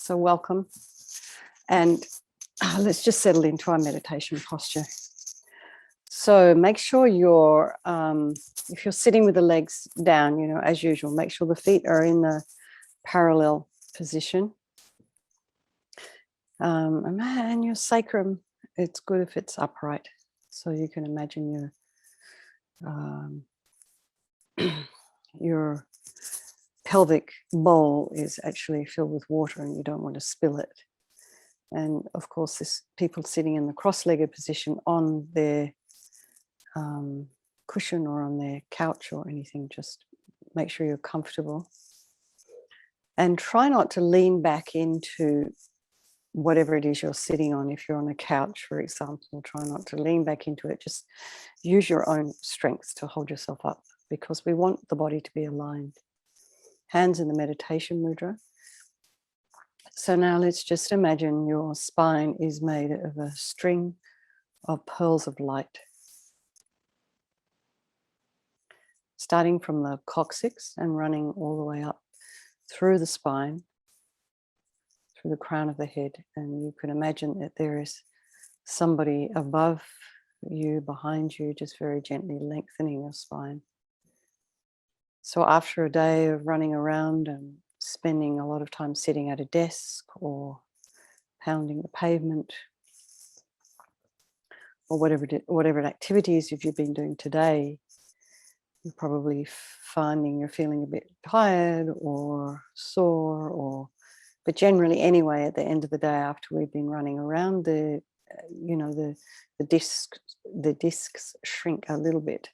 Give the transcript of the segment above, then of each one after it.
So welcome. And let's just settle into our meditation posture. So make sure you're, if you're sitting with the legs down, you know, as usual, make sure the feet are in the parallel position. And your sacrum, it's good if it's upright. So you can imagine your pelvic bowl is actually filled with water and you don't want to spill it. And of course, this people sitting in the cross-legged position on their cushion or on their couch or anything, just make sure you're comfortable. And try not to lean back into whatever it is you're sitting on. If you're on a couch, for example, try not to lean back into it. Just use your own strength to hold yourself up, because we want the body to be aligned. Hands in the meditation mudra. So now let's just imagine your spine is made of a string of pearls of light. Starting from the coccyx and running all the way up through the spine, through the crown of the head. And you can imagine that there is somebody above you, behind you, just very gently lengthening your spine. So after a day of running around and spending a lot of time sitting at a desk or pounding the pavement, or whatever activities you've been doing today, you're probably finding you're feeling a bit tired or sore, but generally anyway, at the end of the day, after we've been running around, the discs shrink a little bit.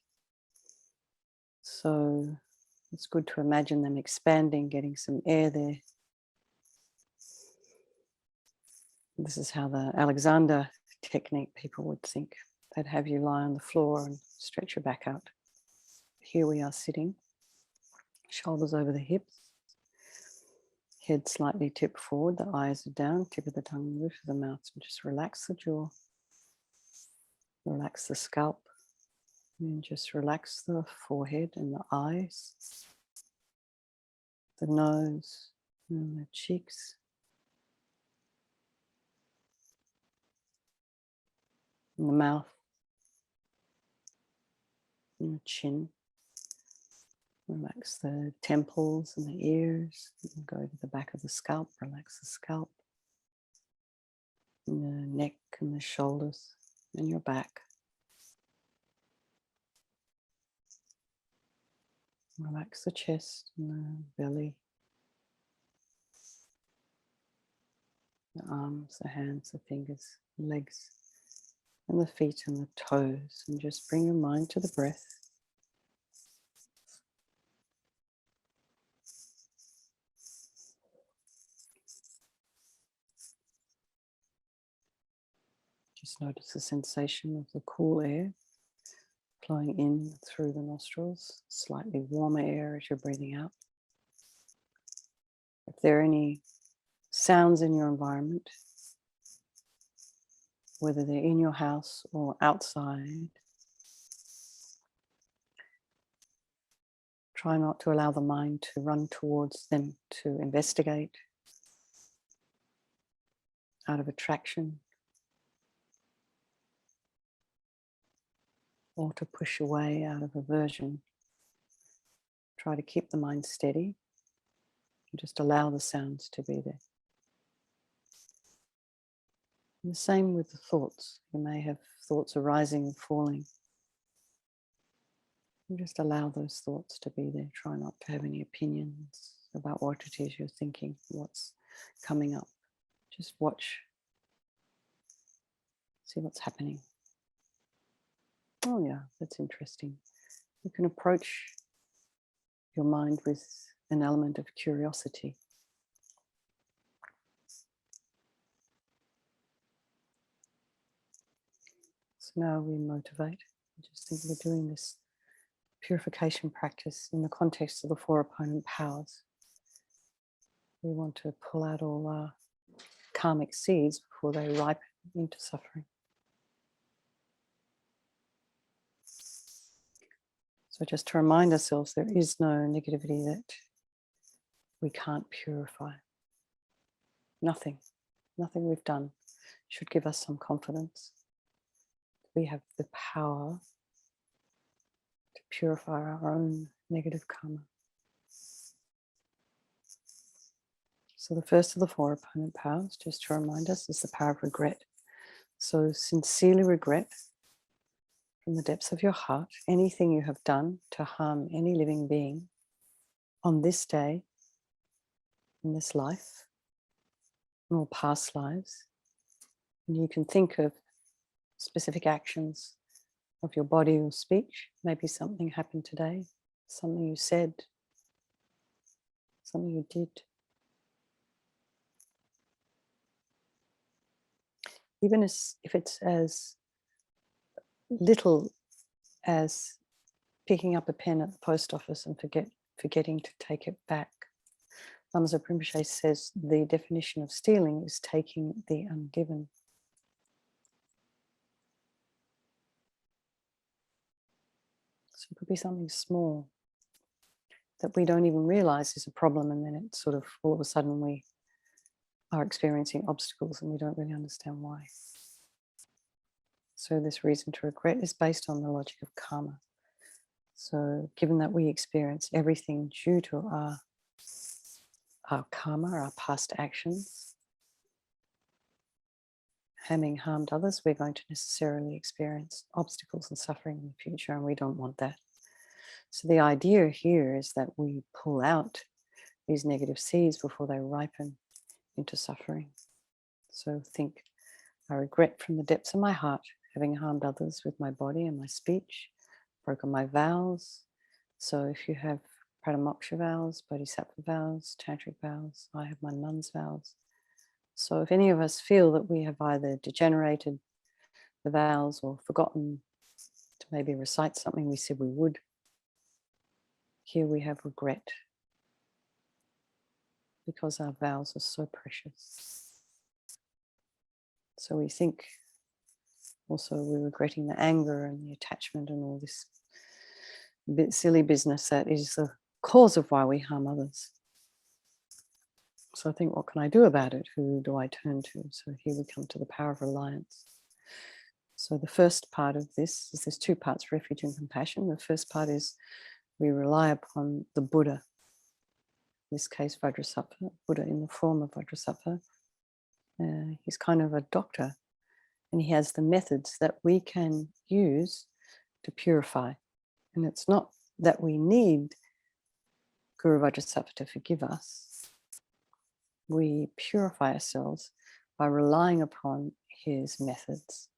So it's good to imagine them expanding, getting some air there. This is how the Alexander technique people would think. They'd have you lie on the floor and stretch your back out. Here we are sitting, shoulders over the hips, head slightly tipped forward, the eyes are down, tip of the tongue, roof of the mouth, and just relax the jaw, relax the scalp, and just relax the forehead and the eyes, the nose, and the cheeks, and the mouth, and the chin. Relax the temples and the ears, and go to the back of the scalp, relax the scalp, and the neck and the shoulders and your back. Relax the chest and the belly, the arms, the hands, the fingers, the legs, and the feet and the toes, and just bring your mind to the breath. Just notice the sensation of the cool air flowing in through the nostrils, slightly warmer air as you're breathing out. If there are any sounds in your environment, whether they're in your house or outside, try not to allow the mind to run towards them to investigate out of attraction, or to push away out of aversion. Try to keep the mind steady and just allow the sounds to be there. And the same with the thoughts. You may have thoughts arising and falling. And just allow those thoughts to be there. Try not to have any opinions about what it is you're thinking, what's coming up. Just watch, see what's happening. Oh yeah, that's interesting. You can approach your mind with an element of curiosity. So now we motivate. I just think we're doing this purification practice in the context of the four opponent powers. We want to pull out all our karmic seeds before they ripen into suffering. So just to remind ourselves, there is no negativity that we can't purify. Nothing we've done should give us some confidence. We have the power to purify our own negative karma. So the first of the 4 opponent powers, just to remind us, is the power of regret. So sincerely regret from the depths of your heart anything you have done to harm any living being on this day, in this life, in all past lives. And you can think of specific actions of your body or speech. Maybe something happened today, something you said, something you did. Even if it's as little as picking up a pen at the post office and forgetting to take it back. LAMA Rinpoche says the definition of stealing is taking the ungiven. So it could be something small that we don't even realize is a problem, and then it's sort of all of a sudden we are experiencing obstacles and we don't really understand why. So this reason to regret is based on the logic of karma. So given that we experience everything due to our karma, our past actions, having harmed others, we're going to necessarily experience obstacles and suffering in the future, and we don't want that. So the idea here is that we pull out these negative seeds before they ripen into suffering. So think, I regret from the depths of my heart having harmed others with my body and my speech, broken my vows. So if you have Pratamoksha vows, Bodhisattva vows, Tantric vows, I have my nun's vows. So if any of us feel that we have either degenerated the vows or forgotten to maybe recite something we said we would, here we have regret because our vows are so precious. So we think also we're regretting the anger and the attachment and all this silly business that is the cause of why we harm others. So I think, what can I do about it? Who do I turn to? So here we come to the power of reliance. So the first part of this is, there's 2 parts, refuge and compassion. The first part is we rely upon the Buddha, in this case Vajrasattva, Buddha in the form of Vajrasattva. He's kind of a doctor, and he has the methods that we can use to purify. And it's not that we need Guru Vajrasattva to forgive us. We purify ourselves by relying upon his methods.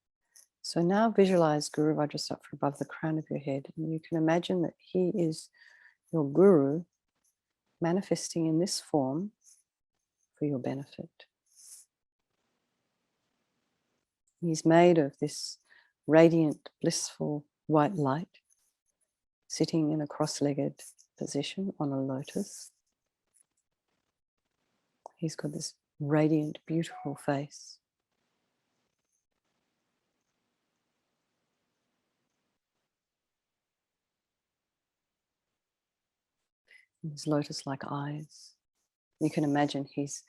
So now visualize Guru Vajrasattva above the crown of your head, and you can imagine that he is your guru manifesting in this form for your benefit. He's made of this radiant, blissful white light, sitting in a cross-legged position on a lotus. He's got this radiant, beautiful face. And his lotus-like eyes. You can imagine he's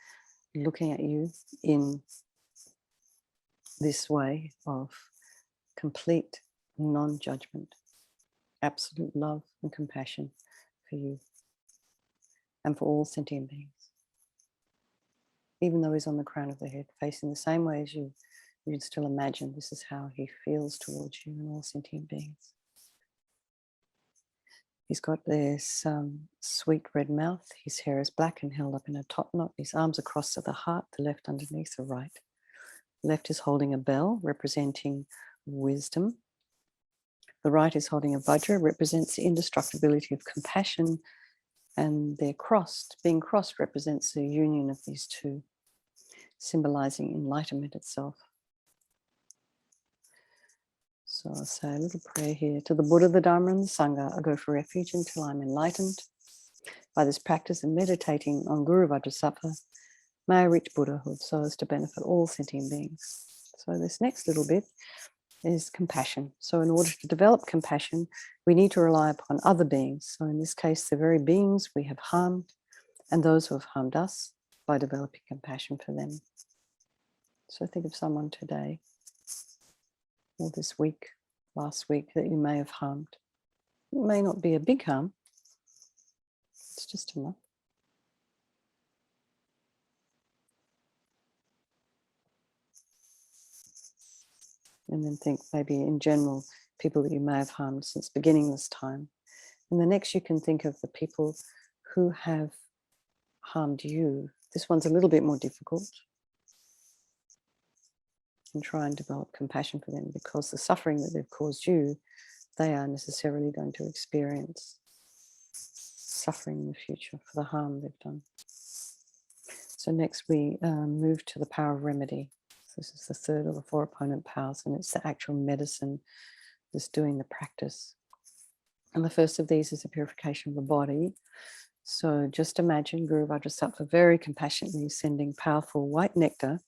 looking at you in this way of complete non-judgment, absolute love and compassion for you and for all sentient beings. Even though he's on the crown of the head, facing the same way as you, you'd still imagine this is how he feels towards you and all sentient beings. He's got this sweet red mouth. His hair is black and held up in a top knot. His arms are crossed at the heart, the left underneath the right. The left is holding a bell representing wisdom. The right is holding a vajra, represents the indestructibility of compassion, and they're crossed. Being crossed represents the union of these two, symbolizing enlightenment itself. So I'll say a little prayer here. To the Buddha, the Dharma, and the Sangha, I go for refuge until I'm enlightened. By this practice and meditating on Guru Vajrasattva, may I reach Buddhahood so as to benefit all sentient beings. So this next little bit is compassion. So in order to develop compassion, we need to rely upon other beings. So in this case, the very beings we have harmed and those who have harmed us. by developing compassion for them. So think of someone today or this week, last week, that you may have harmed. It may not be a big harm. It's just enough. And then think maybe in general, people that you may have harmed since beginning this time. And the next you can think of the people who have harmed you. This one's a little bit more difficult. And try and develop compassion for them, because the suffering that they've caused you, they are necessarily going to experience suffering in the future for the harm they've done. So next we move to the power of remedy. This is the third of the 4 opponent powers, and it's the actual medicine that's doing the practice. And the first of these is the purification of the body. So just imagine Guru Vajrasattva very compassionately sending powerful white nectar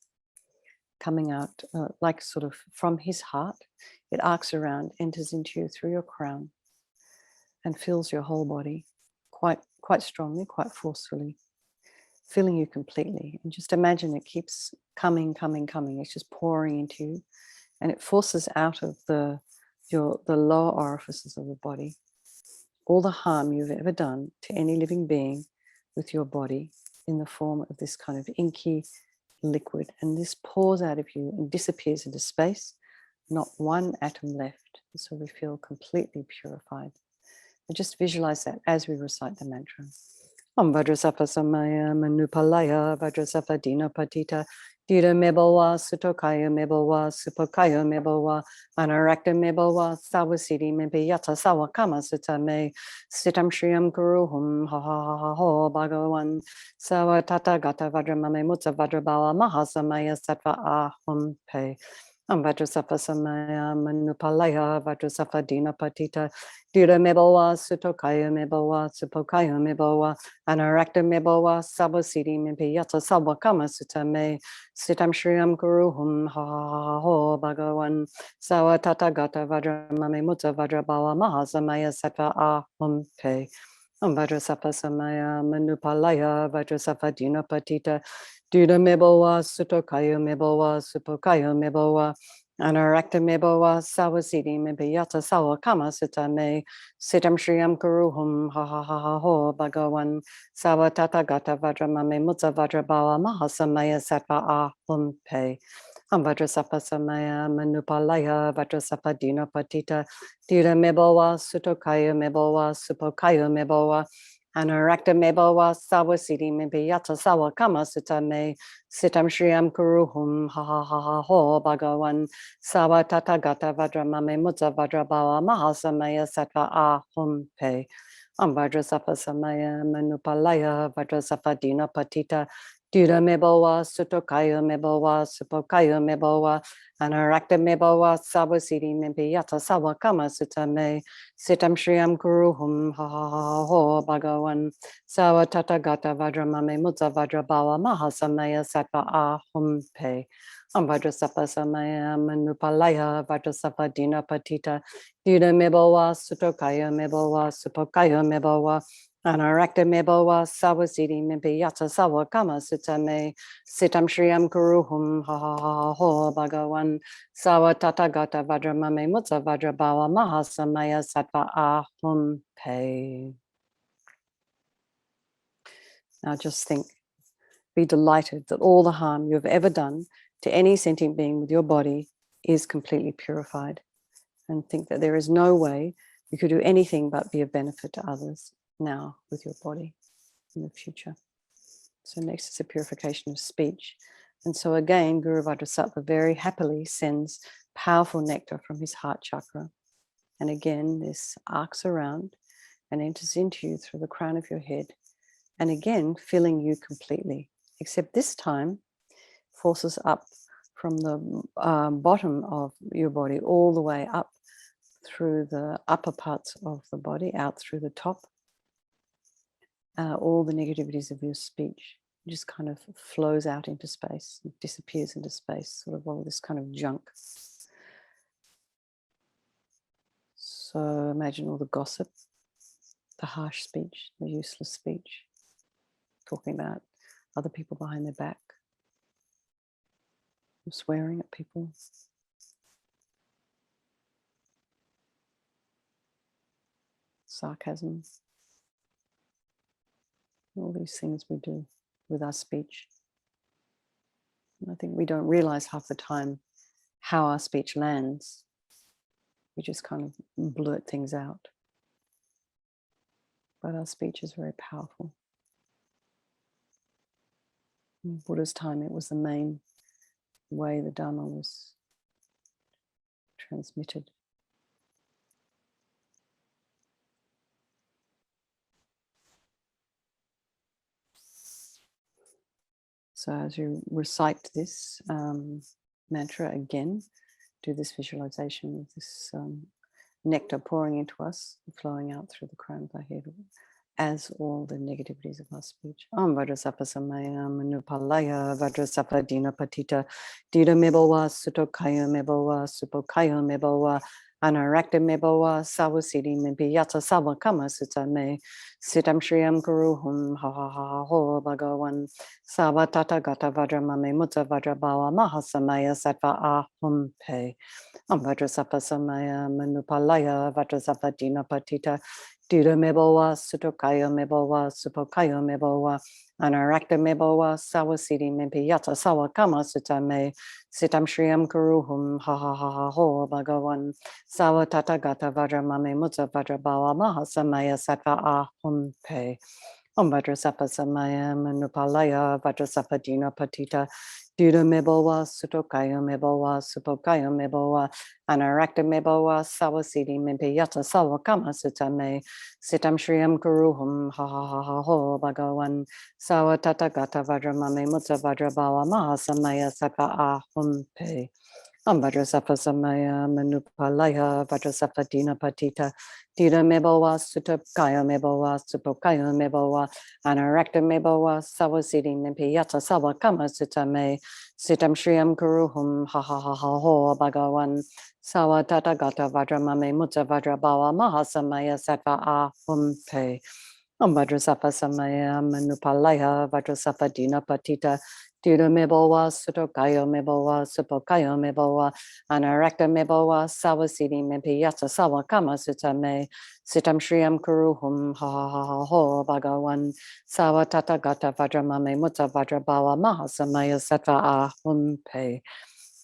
coming out like sort of from his heart. It arcs around, enters into you through your crown, and fills your whole body quite strongly, quite forcefully, filling you completely. And just imagine it keeps coming. It's just pouring into you, and it forces out of the lower orifices of the body all the harm you've ever done to any living being with your body in the form of this kind of inky liquid. And this pours out of you and disappears into space, not one atom left. So we feel completely purified. And just visualize that as we recite the mantra. Om Vajrasattva Samaya Manupalaya Vajrasattva Dina Patita Dira Mebawa Sutokaya Mebawa Supokaya Mebawa Anarakta Mebawa Sawasidi Mebiyata Sawakama Sutame Sitam Shriyam Guruhum Ha Ha Ha Ha Ho Bhagavan Sawa Tata Gata Vajramame Mutsa Vajrabawa Mahasamaya Sattva Ahum Pe Om Vajrasattva Samaya Manupalaya Vajrasattva Dina Patita Dira Mebawa Sutokaya Mebawa Supokaya Mebawa Anarakta Mebawa Sabasidi Mebiyata Sawakama Sutame Sitam Shriyam Guruhum Ha Ha Ho Bhagavan Sawa Tata Gata Vajramame Mutsa Vajrabawa Mahasamaya Sattva Ahum Pe Om Vajrasattva Samaya Manupalaya Vajrasattva Dina Patita Dira Mebawa Sutokaya Mebawa Supokaya Mebawa Anarakta Mebawa Sawasidi Mebiyata Sawakama Sutame Sitam Shriyam Guruhum Ha Ha Ha Ha Ho Bhagavan Sawa Tata Gata Vajramame Mutsa Vajrabawa Mahasamaya Sattva Ahum Pe Om Vajrasattva Samaya Manupalaya Vajrasattva Dina Patita Dira Mebawa Sutokaya Mebawa Supokaya Mebawa Anarakta Mebawa Sawasidi Mebiyata Sawakama Sutame Sitam Shriyam Guruhum Ha Ha Ha Ha Ho Bhagavan Sawa Tata Gata Vajramame Mutsa Vajrabawa Mahasamaya Sattva Ahum Pe Om Vajrasattva Samaya Manupalaya Vajrasattva Dina Patita Dira Mebawa Sutokaya Mebawa Supokaya Mebawa Anarakta Mebawa Sawasidi Mebiyata Sawakama Sutame Sitam Shriyam Guruhum Ha Ha Ha Ho Bhagavan Sawa Tata Gata Vajramame Mutsa Vajrabawa Mahasamaya Sattva Ahum Pe Om Vajrasattva Samaya Manupalaya Vajrasattva Dina Patita Dira Mebawa Sutokaya Mebawa Supokaya Mebawa Anarakta Mebawa Sawasidi Mebiyata Sawakama Sutame Sitam Shriyam Guruhum Ha Ha Ha Ho Bhagavan Sawa Tata Gata Vajramame Mutsa Vajrabawa Mahasamaya Sattva Ahum Pe. Now just think, be delighted that all the harm you've ever done to any sentient being with your body is completely purified, and think that there is no way you could do anything but be of benefit to others now with your body in the future. So next is the purification of speech. And so again, Guru Vajrasattva very happily sends powerful nectar from his heart chakra. And again, this arcs around and enters into you through the crown of your head. And again, filling you completely, except this time forces up from the bottom of your body all the way up through the upper parts of the body, out through the top. All the negativities of your speech just kind of flows out into space, disappears into space, sort of all this kind of junk. So imagine all the gossip, the harsh speech, the useless speech, talking about other people behind their back, swearing at people, sarcasm, all these things we do with our speech. And I think we don't realize half the time how our speech lands. We just kind of blurt things out. But our speech is very powerful. In Buddha's time, it was the main way the Dharma was transmitted. So as you recite this mantra again, do this visualization of this nectar pouring into us, flowing out through the crown of our head, as all the negativities of our speech. Vajrasattva samaya manupalaya Vajrasattva dina patita dida mebowa sutokaya mebowa supokaya mebowa anarakta mebowa sawasidi mimpi yata sawa kama sutame sitam shriyam guruhum ha ha ha ho bhagavan sawa tata gata vajramame mutta vajrabawa mahasamaya sattva ahum pe. Vajrasattva samaya manupalaya Vajrasattva dina patita Dida mebowa, sutokaya mebowa, supokaya mebowa, anarakta mebowa, sawasidi mimpi yata sawa kama sutame, sitam shriyam kuruhum ha ha ha ha ho bhagavan, sawa tata gata vajramame mutta vajrabawa mahasamaya sattva ahum pe. Vajrasattva samaya manupalaya Vajrasattva dina patita Dida mebowa, sutokaya mebowa, supokaya mebowa, anarakta mebowa, sawasidi mimpi yata sawa kama sutame, sitam shriyam kuruhum ha ha ha ha ho bhagavan, sawa tata gata vajramame mutta vajrabawa mahasamaya sattva ahum pe. Vajrasattva samaya manupalaya Vajrasattva dina patita dida mebowa sutokaya mebowa supokaya mebowa anarakta mebowa sawasidi mimpi yata sawa kama sutame sitam shriyam kuruhum ha ha ha ha ho bhagavan sawa tata gata vajramame mutta vajrabawa mahasamaya sattva ahum pe. Vajrasattva samaya manupalaya Vajrasattva dina patita Dida mebowa, sutokaya mebowa, supokaya mebowa, anarakta mebowa, sawasidi mimpi yata sawa kama sutame, sitam shriyam kuruhum ha ha ha ha ho bhagavan, sawa tata gata vajramame mutta vajrabawa mahasamaya sattva ahum pe.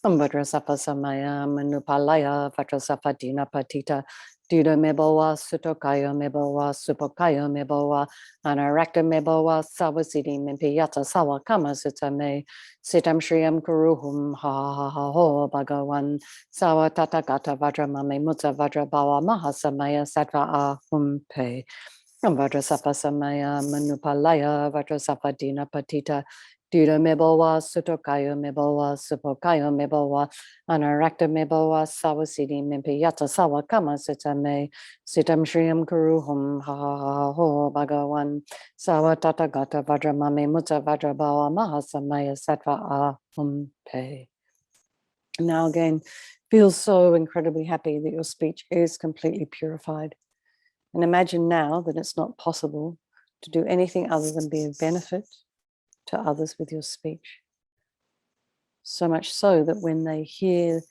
Vajrasattva samaya manupalaya Vajrasattva dina patita Dida mebowa, sutokaya mebowa, supokaya mebowa, anarakta mebowa, sawasidi mimpi yata sawa kama sutame, sitam shriyam kuruhum ha ha ha ho bhagavan, sawa tata gata vajramame mutta vajrabawa mahasamaya sattva ahum pe. Vajrasattva samaya manupalaya Vajrasattva dina patita Dida mebowa, sutokaya mebowa, supokaya mebowa, anarakta mebowa, sawasidi mimpi yata sawa kama sutame, sitam shriyam kuruhum ha ha ha ho bhagavan, sawa tata gata vajramame mutta vajrabawa mahasamaya sattva ahum pe. Now again, feel so incredibly happy that your speech is completely purified. And imagine now that it's not possible to do anything other than be of benefit to others with your speech. So much so that when they hear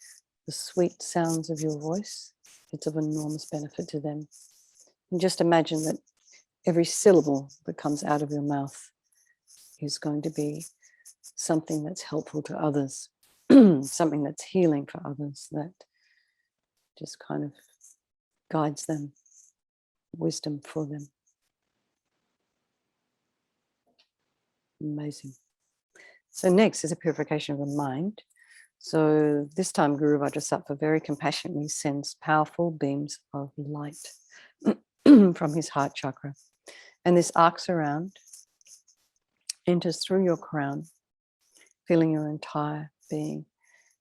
the sweet sounds of your voice, it's of enormous benefit to them. And just imagine that every syllable that comes out of your mouth is going to be something that's helpful to others, something that's healing for others, that just kind of guides them, wisdom for them. Amazing. So next is a purification of the mind. So this time Guru Vajrasattva very compassionately sends powerful beams of light from his heart chakra. And this arcs around, enters through your crown, filling your entire being.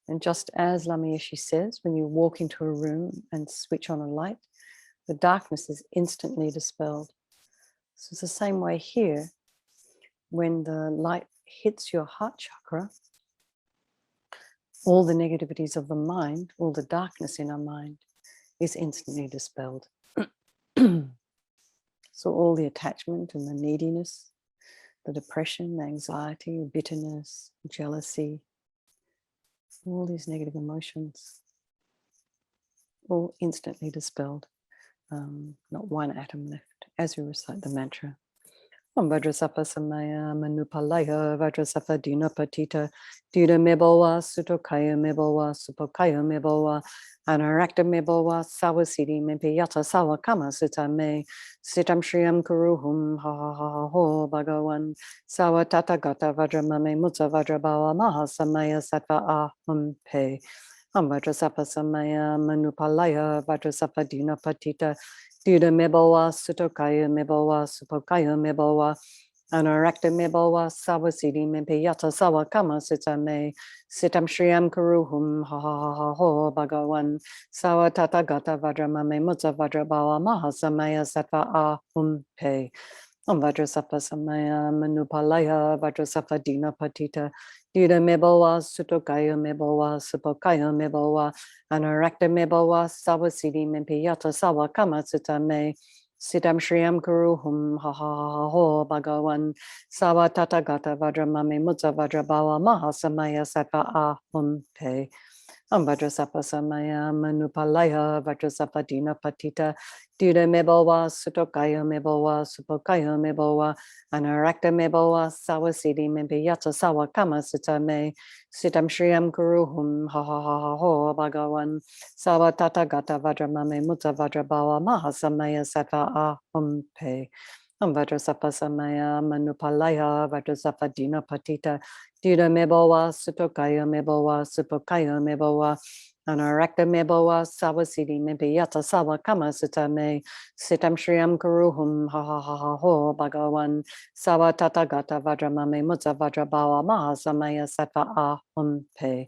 And just as LAMA YESHE says, when you walk into a room and switch on a light, the darkness is instantly dispelled. So it's the same way here. When the light hits your heart chakra, all the negativities of the mind, all the darkness in our mind is instantly dispelled. So all the attachment and the neediness, the depression, the anxiety, bitterness, jealousy, all these negative emotions, all instantly dispelled. Not one atom left as we recite the mantra. Om Vajrasattva Samaya Manupalaya Vajrasattva Dina Patita Dida Mebowa Sutokaya Mebowa Supokaya Mebowa Anarakta Mebowa Sawasidi Mempiyata Sawa Kama Sita Me Sitam Shriyam Kuruhum Ha Ha Ha Ho Bhagawan Sawa Tata Gata Vajramame Mutsa Vajrabawa Maha Samaya Sattva Ahum Pe Om Vajrasattva Samaya Manupalaya Vajrasattva Dina Patita Dida Mebowa, Sutokaya Mebowa, Supokaya Mebowa, Anarakta Mebowa, Sawasidi Mempiyata Sawa Kama Sita Me, Sitam Shriyam Kuruhum Ha Ha Ha Ha Ho Bhagawan, Sawa Tata Gata Vajramame Mutsa Vajrabawa Maha Samaya Sattva Ahum Pe. Om Vajrasattva Samaya Manupalaya Vajrasattva Dina Patita Dida Mebowa Sutokaya Mebowa Supokaya Mebowa Anarakta Mebowa Sawasidi Mempiyata Sawa Kama Sita Me Sitam Shriyam Kuruhum Ha Ha Ha Ho Bhagawan Sawa Tata Gata Vajramame Mutsa Vajrabawa Maha Samaya Sattva Ahum Pe. Om Vajrasattva Samaya Manupalaya Vajrasattva Dina Patita Dida Mebowa Sutokaya Mebowa Supokaya Mebowa Anarakta Mebowa Sawasidi Mempiyata Sawa Kama Sita Me Sitam Shriyam Kuruhum Ha Ha Ha Ha Ho Bhagawan Sawa Tata Gata Vajramame Mutsa Vajrabawa Maha Samaya Sattva Ahum Pe. Om Vajrasattva Samaya Manupalaya Vajrasattva Dina Patita Dida Mebowa Sutokaya Mebowa Supokaya Mebowa Anarakta Mebowa Sawasidi Mempiyata Sawa Kama Sita Me Sitam Shriyam Kuruhum Ha Ha Ha Ha Ho Bhagawan Sawa Tata Gata Vajramame Mutsa Vajrabawa Maha Samaya Sattva Ahum Pe.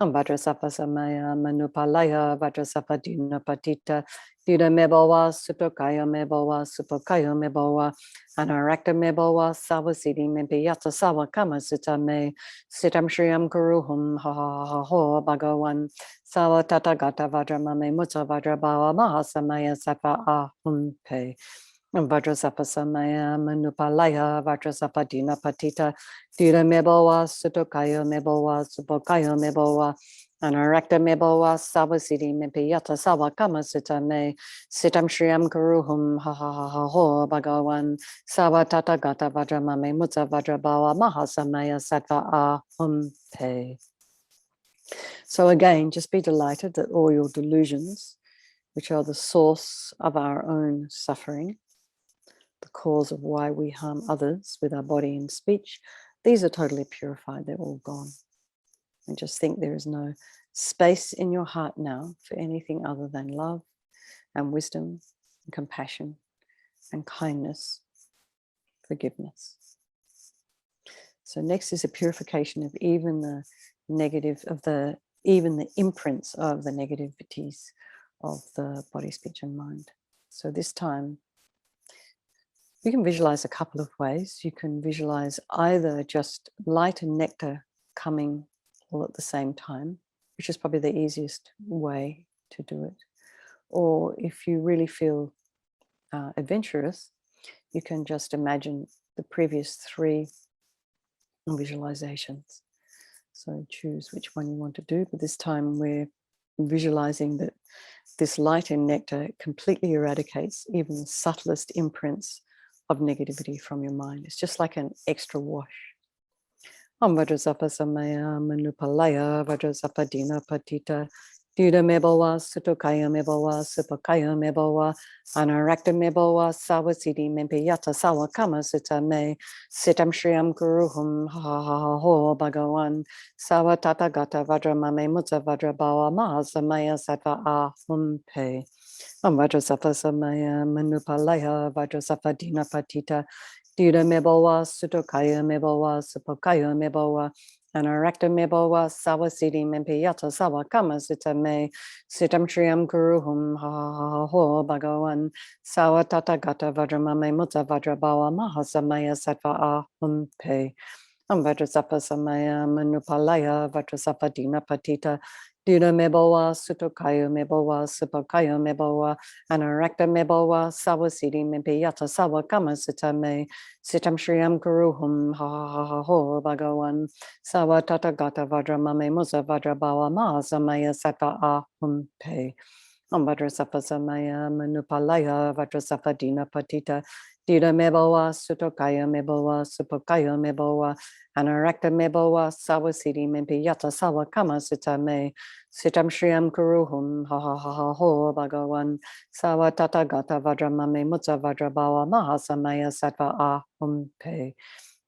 Om Vajrasattva Samaya Manupalaya Vajrasattva Dina Patita Dida Mebowa Sutokaya Mebowa Supokaya Mebowa Anarakta Mebowa Sawasidi Mempiyata Sawa Kama Sita Me Sitam Shriyam Kuruhum Ha Ha Ha Ho Bhagawan Sawa Tata Gata Vajramame Mutsa Vajrabawa Maha Samaya Sattva Ahum Pe. Vajrasattva Samaya Manupalaya Vajrasattva Dina Patita Dida Mebowa Sutokaya Mebowa Supokaya Mebowa Anarakta Mebowa Sawasidi Mempiyata Sawa Kama Sita Me Sitam Shriyam Kuruhum Ha Ha Ha Ha Ho Bhagawan Sawa Tata Gata Vajramame Mutsa Vajrabawa Maha Samaya Sattva Ahum Pe. So again, just be delighted that all your delusions, which are the source of our own suffering, the cause of why we harm others with our body and speech, these are totally purified. They're all gone. And just think there is no space in your heart now for anything other than love and wisdom and compassion and kindness, forgiveness. So next is a purification of even the negative, even the imprints of the negativities of the body, speech, and mind. So this time, you can visualize a couple of ways. You can visualize either just light and nectar coming all at the same time, which is probably the easiest way to do it. Or if you really feel adventurous, you can just imagine the previous 3 visualizations. So choose which one you want to do, but this time we're visualizing that this light and nectar completely eradicates even the subtlest imprints of negativity from your mind. It's just like an extra wash. Om Vajrasattva Samaya Manupalaya Vajrasattva Dina Patita Dida Mebowa Sutokaya Mebowa Supokaya Mebowa Anarakta Mebowa Sawasidi Mempiyata Sawa Kama Sita Me Sitam Shriyam Kuruhum Ha Ha Ha Ho Bhagawan Sawa Tata Gata Vajramame Mutsa Vajrabawa Maha Samaya Sattva Ahum Pe. Om Vajrasattva Samaya Manupalaya Vajrasattva Dina Patita Dida Mebowa Sutokaya Mebowa Supokaya Mebowa Anarakta Mebowa Sawasidi Mempiyata Sawa Kama Sita Me Sitam Shriyam Kuruhum Ha Ha Ha Ho Bhagawan Sawa Tata Gata Vajramame Mutsa Vajrabawa Maha Samaya Sattva Ahum Pe. Om Vajrasattva Samaya Manupalaya Vajrasattva Dina Patita Dira mebowa, sutokayo mebowa, supakayo mebowa, anarakta mebowa, sawasidi mempiyata sawa kama sitame, sitam shriyam kuruhum, ha ha ha ha ho, bhagawan, sawa tata gata vajra mame musa vajra bawa ma, samaya sata ahum pe. Vajrasattva samaya manupalaya Vajrasattva dina patita dida mebowa sutokaya mebowa supakaya mebowa anarakta mebowa sawasidi mempi yata sawa kama sitame sitam shriyam kuruhum ha ha ha ha ho bhagawan sawa tata gata vajramame mutsa vajrabawa mahasamaya sattva ahum pe.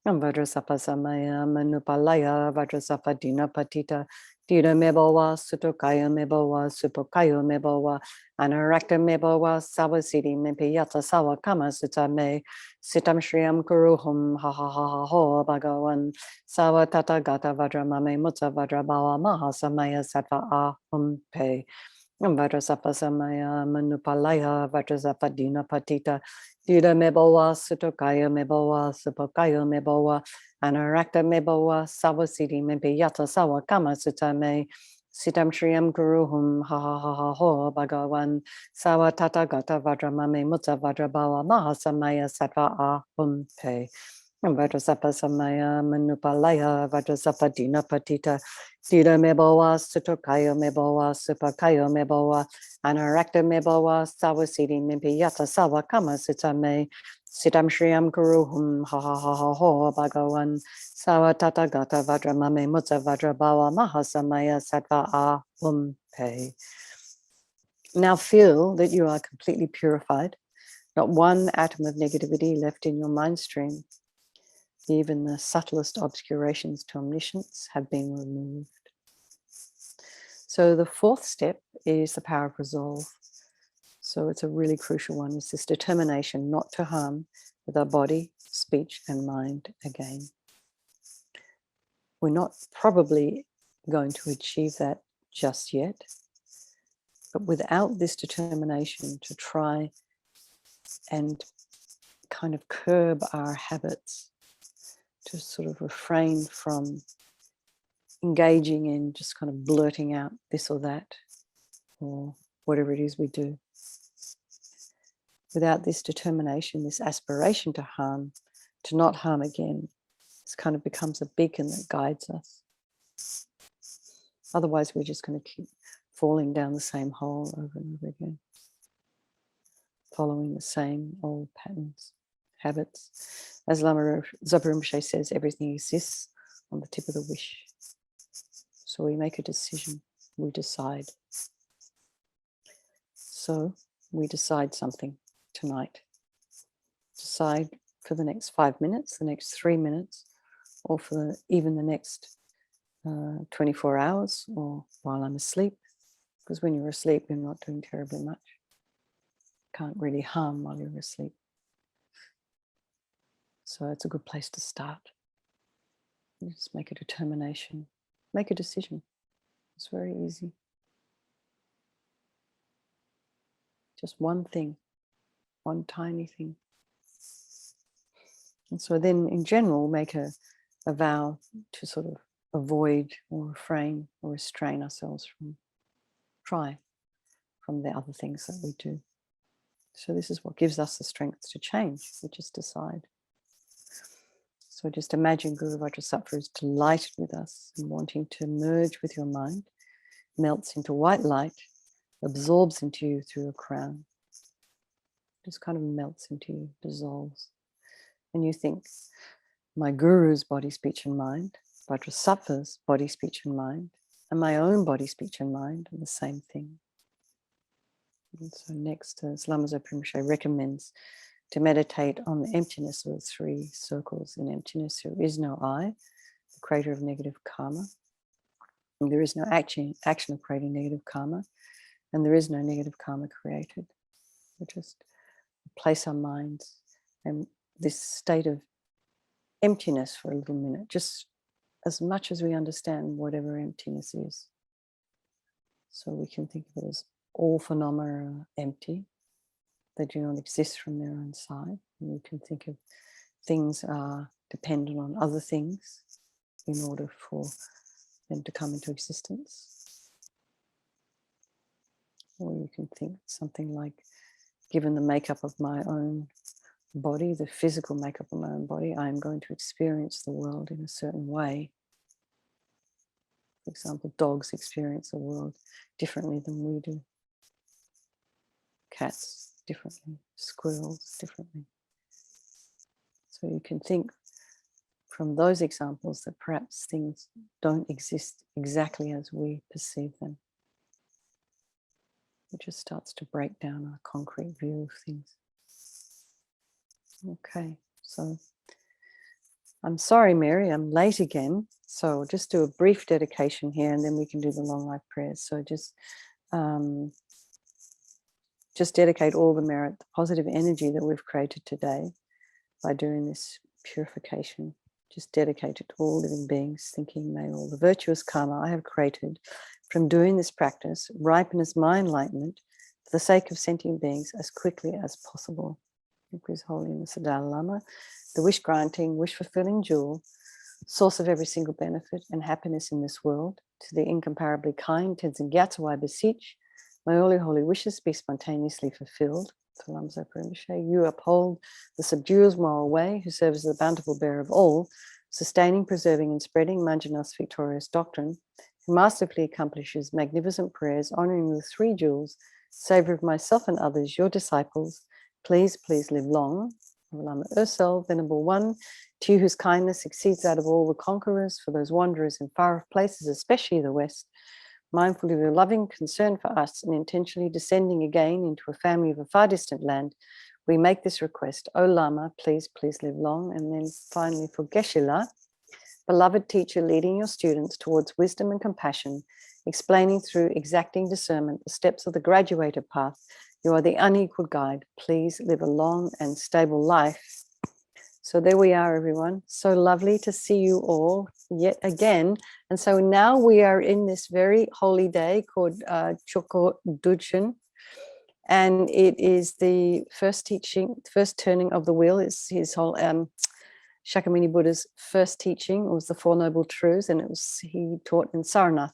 Vajrasattva samaya manupalaya Vajrasattva dina patita dida mebowa sutokaya mebowa supokaya mebowa anarakta mebowa sawasidi mempiyata sawa kama sitame sitam shriyam kuruhum ha ha ha ha ho bhagawan sawa tata gata vajramame mutsa vajrabawa mahasamaya sattva ahum pe. Vajrasattva samaya manupalaya Vajrasattva dina patita dida mebowa sutokaya mebowa supokaya mebowa anarakta mebowa sawasidi mempiyata sawa kama sitame sitam shriyam guruhum ha ha ha ha ho bhagawan sawa tata gata vajramame mutsa vajrabawa mahasamaya sattva ahum pe. Vajrasattva samaya manupalaya Vajrasattva dina patita dida mebowa sutokaya mebowa supakaya mebowa anarakta mebowa sawasidi mempiyata sawa kama sitame sitam shriyam kuruhum ha ha ha ha ho bhagawan sawa tata gata vajramame mutsa vajrabawa mahasamaya sattva ahum pe. Now feel that you are completely purified, not one atom of negativity left in your mind stream. Even the subtlest obscurations to omniscience have been removed. So the fourth step is the power of resolve. So it's a really crucial one. It's this determination not to harm with our body, speech, and mind again. We're not probably going to achieve that just yet, but without this determination to try and kind of curb our habits, to sort of refrain from engaging in just kind of blurting out this or that, or whatever it is we do. Without this determination, this aspiration to harm, to not harm again, this kind of becomes a beacon that guides us. Otherwise, we're just going to keep falling down the same hole over and over again, following the same old patterns, habits. As LAMA YESHE says, everything exists on the tip of the wish. So we make a decision, we decide. So we decide something tonight. Decide for the next 5 minutes, the next 3 minutes, or for even the next 24 hours, or while I'm asleep. Because when you're asleep, you're not doing terribly much. Can't really harm while you're asleep. So it's a good place to start. You just make a determination, make a decision. It's very easy. Just one thing, one tiny thing. And so then in general, make a vow to sort of avoid or refrain or restrain ourselves from the other things that we do. So this is what gives us the strength to change. We just decide. So just imagine Guru Vajrasattva is delighted with us and wanting to merge with your mind, melts into white light, absorbs into you through a crown. Just kind of melts into you, dissolves. And you think, my Guru's body, speech and mind, Vajrasattva's body, speech and mind, and my own body, speech and mind are the same thing. And so next, as LAMA YESHE recommends to meditate on the emptiness of the three circles. In emptiness, there is no I, the creator of negative karma. And there is no action of creating negative karma. And there is no negative karma created. We just place our minds in this state of emptiness for a little minute, just as much as we understand whatever emptiness is. So we can think of it as all phenomena are empty. They do not exist from their own side. And we can think of things are dependent on other things in order for them to come into existence. Or you can think something like, given the makeup of my own body, the physical makeup of my own body, I am going to experience the world in a certain way. For example, dogs experience the world differently than we do. Cats differently, squirrels differently. So you can think from those examples that perhaps things don't exist exactly as we perceive them. It just starts to break down our concrete view of things. Okay, so I'm sorry, Mary, I'm late again. So I'll just do a brief dedication here and then we can do the long life prayers. So just dedicate all the merit, the positive energy that we've created today by doing this purification. Just dedicate it to all living beings, thinking, may all the virtuous karma I have created from doing this practice ripen as my enlightenment for the sake of sentient beings as quickly as possible. His Holiness the Dalai Lama, the wish-granting, wish-fulfilling jewel, source of every single benefit and happiness in this world, to the incomparably kind Tenzin Gyatso I beseech, may all your holy wishes be spontaneously fulfilled. To Lamsa Rinpoche, you uphold the subduer's moral way, who serves as the bountiful bearer of all, sustaining, preserving, and spreading Manjana's victorious doctrine, who masterfully accomplishes magnificent prayers, honoring the three jewels, savor of myself and others, your disciples. Please, please live long. Lama Ursel, Venerable One, to you whose kindness exceeds that of all the conquerors, for those wanderers in far-off places, especially the West, mindful of your loving concern for us and intentionally descending again into a family of a far distant land, we make this request. O Lama, please, please live long. And then finally for Geshe-la, beloved teacher leading your students towards wisdom and compassion, explaining through exacting discernment the steps of the graduated path. You are the unequaled guide. Please live a long and stable life. So there we are, everyone. So lovely to see you all yet again. And so now we are in this very holy day called Choko Dujin. And it is the first teaching, first turning of the wheel. It's his whole Shakyamuni Buddha's first teaching. It was the Four Noble Truths, and he taught in Sarnath.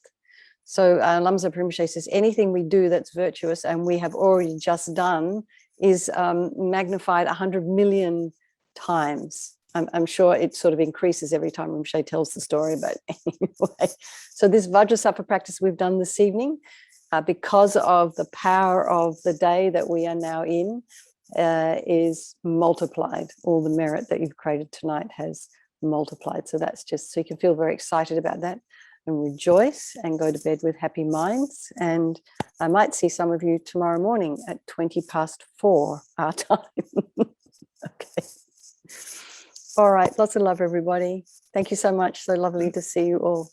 So Lamsa Rinpoche says, anything we do that's virtuous and we have already just done is magnified 100 million times. I'm sure it sort of increases every time Rinpoche tells the story, but anyway. So this Vajrasattva practice we've done this evening, because of the power of the day that we are now in, is multiplied. All the merit that you've created tonight has multiplied. So that's just, so you can feel very excited about that and rejoice and go to bed with happy minds. And I might see some of you tomorrow morning at 4:20 our time. Okay. All right. Lots of love, everybody. Thank you so much. So lovely to see you all.